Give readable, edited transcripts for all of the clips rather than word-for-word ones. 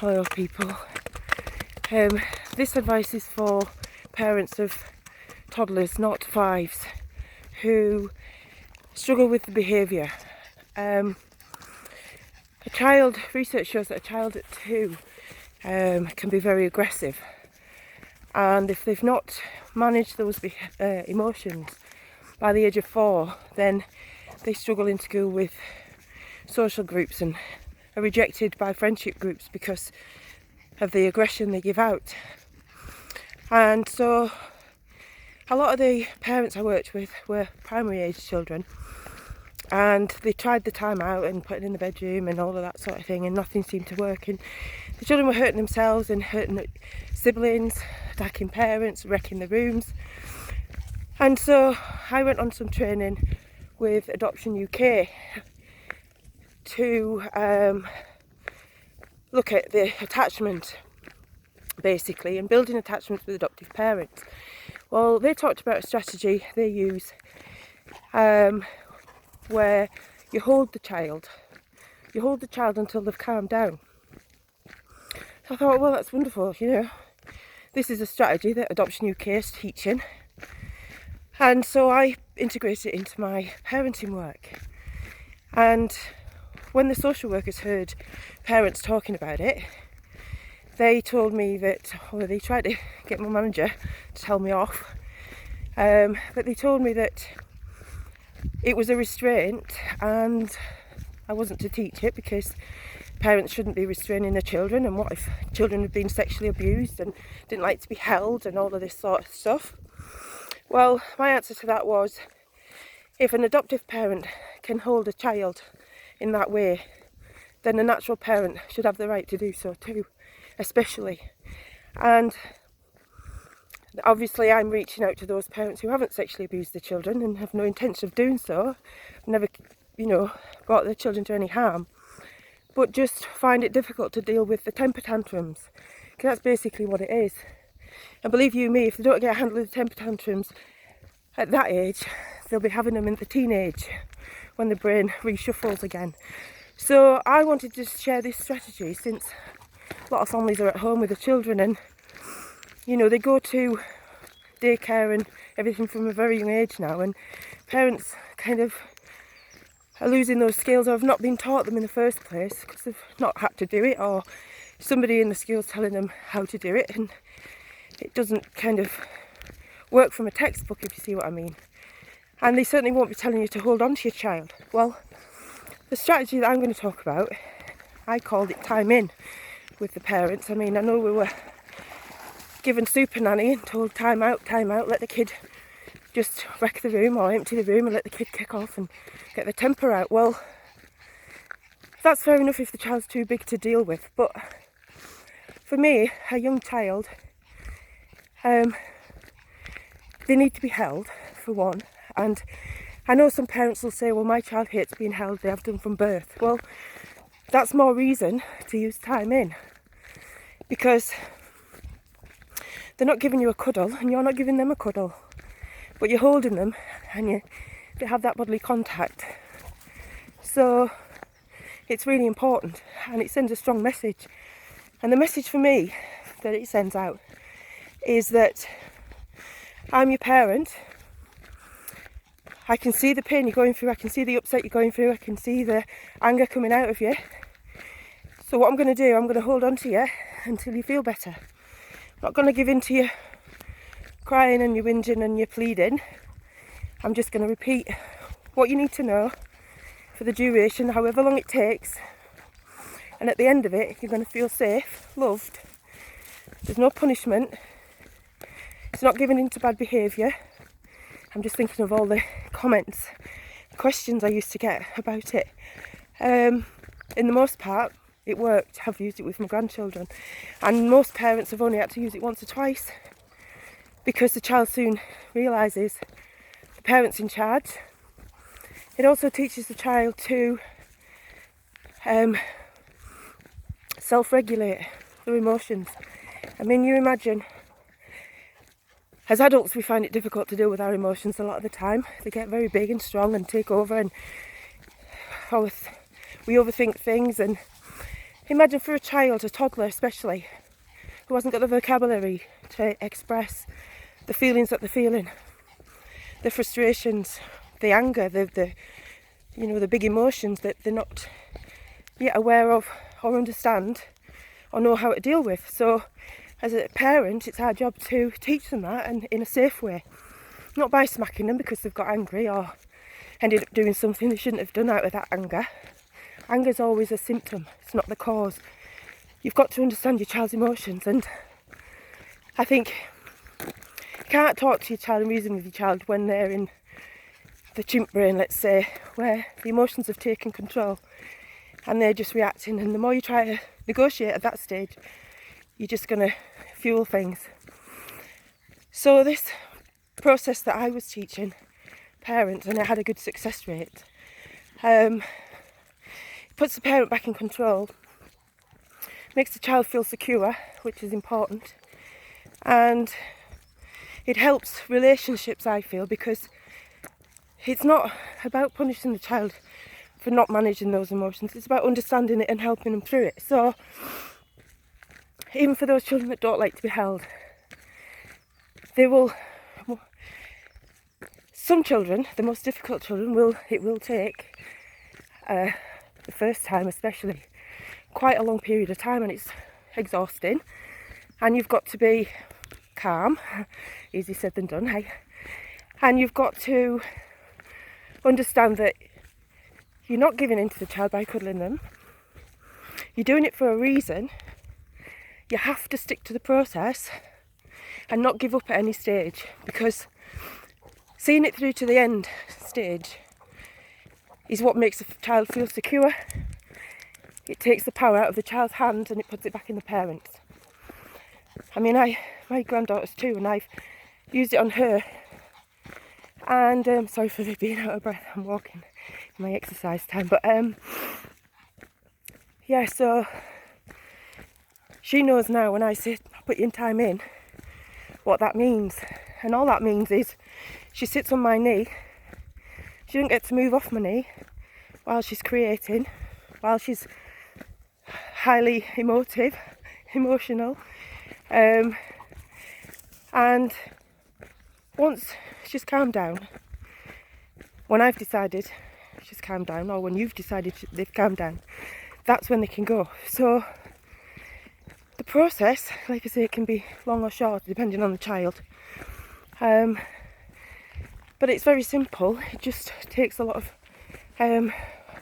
Hello people. This advice is for parents of toddlers, not fives, who struggle with the behaviour. Research shows that a child at 2 can be very aggressive, and if they've not managed those emotions by the age of 4, then they struggle in school with social groups and are rejected by friendship groups because of the aggression they give out. And so a lot of the parents I worked with were primary age children, and they tried the time out and put it in the bedroom and all of that sort of thing, and nothing seemed to work, and the children were hurting themselves and hurting siblings, attacking parents, wrecking the rooms. And so I went on some training with Adoption UK to look at the attachment, basically, and building attachments with adoptive parents. Well, they talked about a strategy they use where you hold the child until they've calmed down. So I thought, well, that's wonderful, this is a strategy that Adoption UK is teaching, and so I integrated it into my parenting work. And when the social workers heard parents talking about it, they told me that, they tried to get my manager to tell me off, but they told me that it was a restraint and I wasn't to teach it because parents shouldn't be restraining their children, and what if children had been sexually abused and didn't like to be held and all of this sort of stuff. Well, my answer to that was, if an adoptive parent can hold a child in that way, then a natural parent should have the right to do so too, especially. And obviously I'm reaching out to those parents who haven't sexually abused their children and have no intention of doing so, never, brought their children to any harm, but just find it difficult to deal with the temper tantrums, because that's basically what it is. And believe you me, if they don't get a handle of the temper tantrums at that age, they'll be having them in the teenage when the brain reshuffles again. So I wanted to share this strategy, since a lot of families are at home with the children, and they go to daycare and everything from a very young age now, and parents kind of are losing those skills, or have not been taught them in the first place because they've not had to do it, or somebody in the school's telling them how to do it, and it doesn't kind of work from a textbook, if you see what I mean. And they certainly won't be telling you to hold on to your child. Well, the strategy that I'm going to talk about, I called it time in with the parents. I know we were given super nanny and told time out, let the kid just wreck the room or empty the room and let the kid kick off and get the temper out. Well, that's fair enough if the child's too big to deal with, but for me, a young child, they need to be held, for one. And I know some parents will say, well, my child hates being held, they have done from birth. Well, that's more reason to use time in, because they're not giving you a cuddle and you're not giving them a cuddle, but you're holding them and they have that bodily contact. So it's really important, and it sends a strong message. And the message for me that it sends out is that I'm your parent. I can see the pain you're going through, I can see the upset you're going through, I can see the anger coming out of you. So what I'm going to do, I'm going to hold on to you until you feel better. I'm not going to give in to you crying and you whinging and you pleading. I'm just going to repeat what you need to know for the duration, however long it takes. And at the end of it, you're going to feel safe, loved. There's no punishment. It's not giving in to bad behaviour. I'm just thinking of all the comments, questions I used to get about it. In the most part, it worked. I've used it with my grandchildren, and most parents have only had to use it once or twice, because the child soon realises the parent's in charge. It also teaches the child to self-regulate their emotions. You imagine, as adults we find it difficult to deal with our emotions a lot of the time. They get very big and strong and take over, and we overthink things, and imagine for a child, a toddler especially, who hasn't got the vocabulary to express the feelings that they're feeling, the frustrations, the anger, the big emotions that they're not yet aware of or understand or know how to deal with. So as a parent, it's our job to teach them that, and in a safe way, not by smacking them because they've got angry or ended up doing something they shouldn't have done out of that anger. Anger is always a symptom, it's not the cause. You've got to understand your child's emotions, and I think you can't talk to your child and reason with your child when they're in the chimp brain, let's say, where the emotions have taken control and they're just reacting. And the more you try to negotiate at that stage, you're just going to fuel things. So this process that I was teaching parents, and I had a good success rate, puts the parent back in control, makes the child feel secure, which is important, and it helps relationships, I feel, because it's not about punishing the child for not managing those emotions, it's about understanding it and helping them through it. So even for those children that don't like to be held, some children, the most difficult children, it will take, the first time especially, quite a long period of time, and it's exhausting, and you've got to be calm, easier said than done, hey? And you've got to understand that you're not giving in to the child by cuddling them, you're doing it for a reason. You have to stick to the process and not give up at any stage, because seeing it through to the end stage is what makes the child feel secure. It takes the power out of the child's hand and it puts it back in the parents. I mean, my granddaughter's 2 and I've used it on her, and sorry for being out of breath, I'm walking in my exercise time, but yeah, so she knows now when I say put your time in, what that means. And all that means is she sits on my knee, she doesn't get to move off my knee while she's creating, while she's highly emotional, and once she's calmed down, when I've decided she's calmed down, or when you've decided they've calmed down, that's when they can go. So the process, like I say, it can be long or short depending on the child, but it's very simple. It just takes a lot of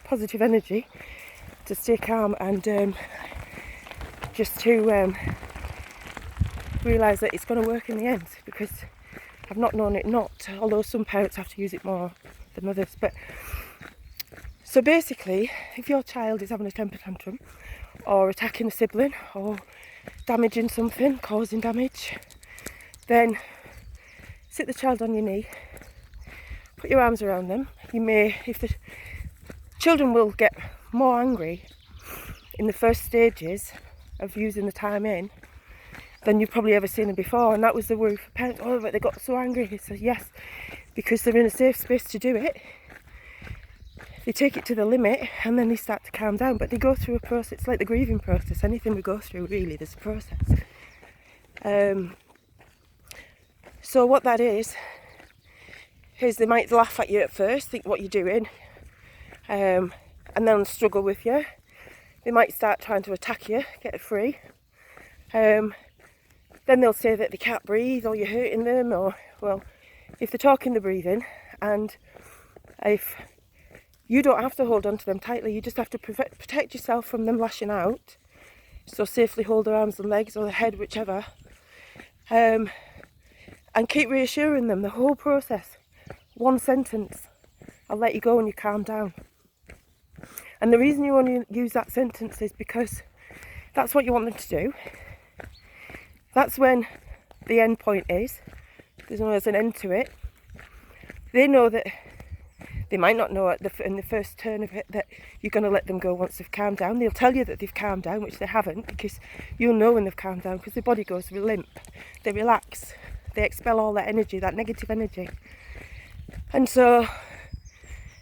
positive energy to stay calm and just to realise that it's going to work in the end, because I've not known it not, although some parents have to use it more than others. But so basically, if your child is having a temper tantrum or attacking a sibling or damaging something, causing damage, then sit the child on your knee, put your arms around them. You may, if the children will get more angry in the first stages of using the time in than you've probably ever seen them before, and that was the worry for parents. Oh, but they got so angry. He said yes, because they're in a safe space to do it. They take it to the limit and then they start to calm down, but they go through a process. It's like the grieving process. Anything we go through, really, there's a process. So what that is they might laugh at you at first, think what you're doing, and then struggle with you. They might start trying to attack you, get it free. Then they'll say that they can't breathe or you're hurting them, or, well, if they're talking, they're breathing, and if you don't have to hold on to them tightly, you just have to protect yourself from them lashing out. So safely hold their arms and legs or their head, whichever, and keep reassuring them the whole process. One sentence, I'll let you go when you calm down. And the reason you only use that sentence is because that's what you want them to do. That's when the end point is. There's an end to it. They know that, they might not know in the first turn of it that you're going to let them go once they've calmed down. They'll tell you that they've calmed down, which they haven't, because you'll know when they've calmed down, because their body goes limp, they relax, they expel all that energy, that negative energy. And so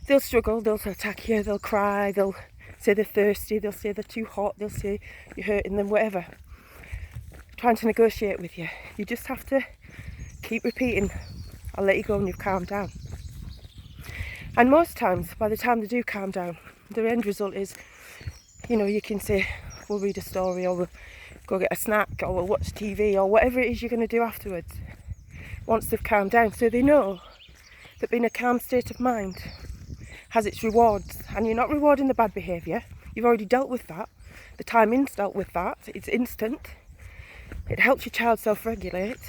they'll struggle, they'll attack you, they'll cry, they'll say they're thirsty, they'll say they're too hot, they'll say you're hurting them, whatever. Trying to negotiate with you. You just have to keep repeating, I'll let you go when you've calmed down. And most times, by the time they do calm down, the end result is, you can say, we'll read a story, or we'll go get a snack, or we'll watch TV, or whatever it is you're going to do afterwards, once they've calmed down. So they know that being in a calm state of mind has its rewards, and you're not rewarding the bad behaviour. You've already dealt with that. The timing's dealt with that. It's instant. It helps your child self-regulate.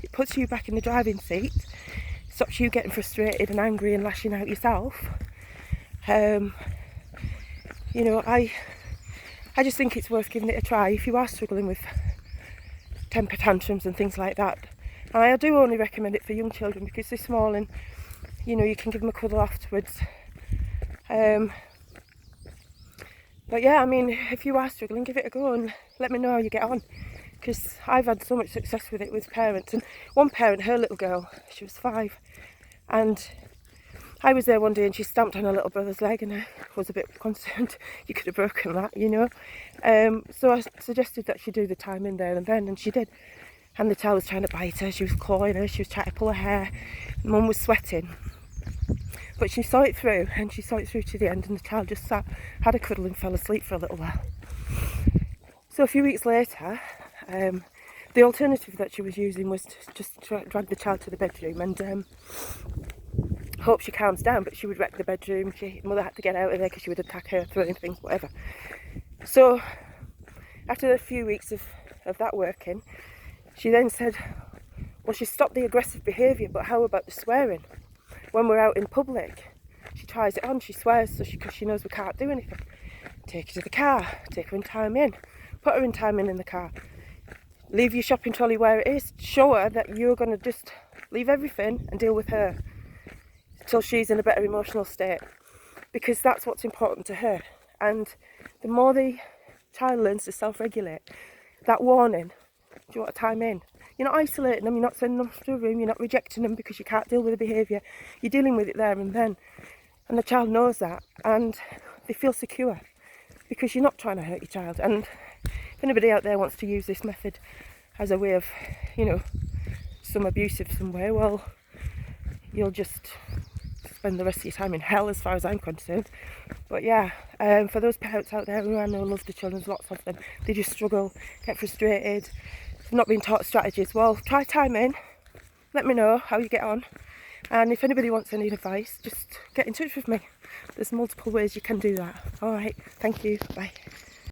It puts you back in the driving seat. Stops you getting frustrated and angry and lashing out yourself. I just think it's worth giving it a try if you are struggling with temper tantrums and things like that. And I do only recommend it for young children because they're small and you can give them a cuddle afterwards. But yeah, I mean, if you are struggling, give it a go and let me know how you get on, because I've had so much success with it with parents. And one parent, her little girl, she was 5, and I was there one day and she stamped on her little brother's leg, and I was a bit concerned you could have broken that, so I suggested that she do the time in there and then, and she did. And the child was trying to bite her, she was clawing her, she was trying to pull her hair, Mum was sweating. But she saw it through, and she saw it through to the end, and the child just sat, had a cuddle and fell asleep for a little while. So a few weeks later, the alternative that she was using was to just drag the child to the bedroom and hope she calms down, but she would wreck the bedroom. Mother had to get out of there because she would attack her, throwing things, whatever. So after a few weeks of that working, she then said, well, she stopped the aggressive behaviour, but how about the swearing? When we're out in public, she tries it on, she swears because she knows we can't do anything. Take her to the car, take her in time in, put her in time in the car. Leave your shopping trolley where it is. Show her that you're going to just leave everything and deal with her till she's in a better emotional state, because that's what's important to her. And the more the child learns to self-regulate, that warning, do you want a time in? You're not isolating them, you're not sending them to a room, you're not rejecting them because you can't deal with the behaviour. You're dealing with it there and then. And the child knows that, and they feel secure because you're not trying to hurt your child. And if anybody out there wants to use this method as a way of, some abusive somewhere, well, you'll just spend the rest of your time in hell as far as I'm concerned. But yeah, for those parents out there who I know love the children, lots of them, they just struggle, get frustrated, not being taught strategies, well, try time in, let me know how you get on, and if anybody wants any advice, just get in touch with me. There's multiple ways you can do that. Alright, thank you, bye.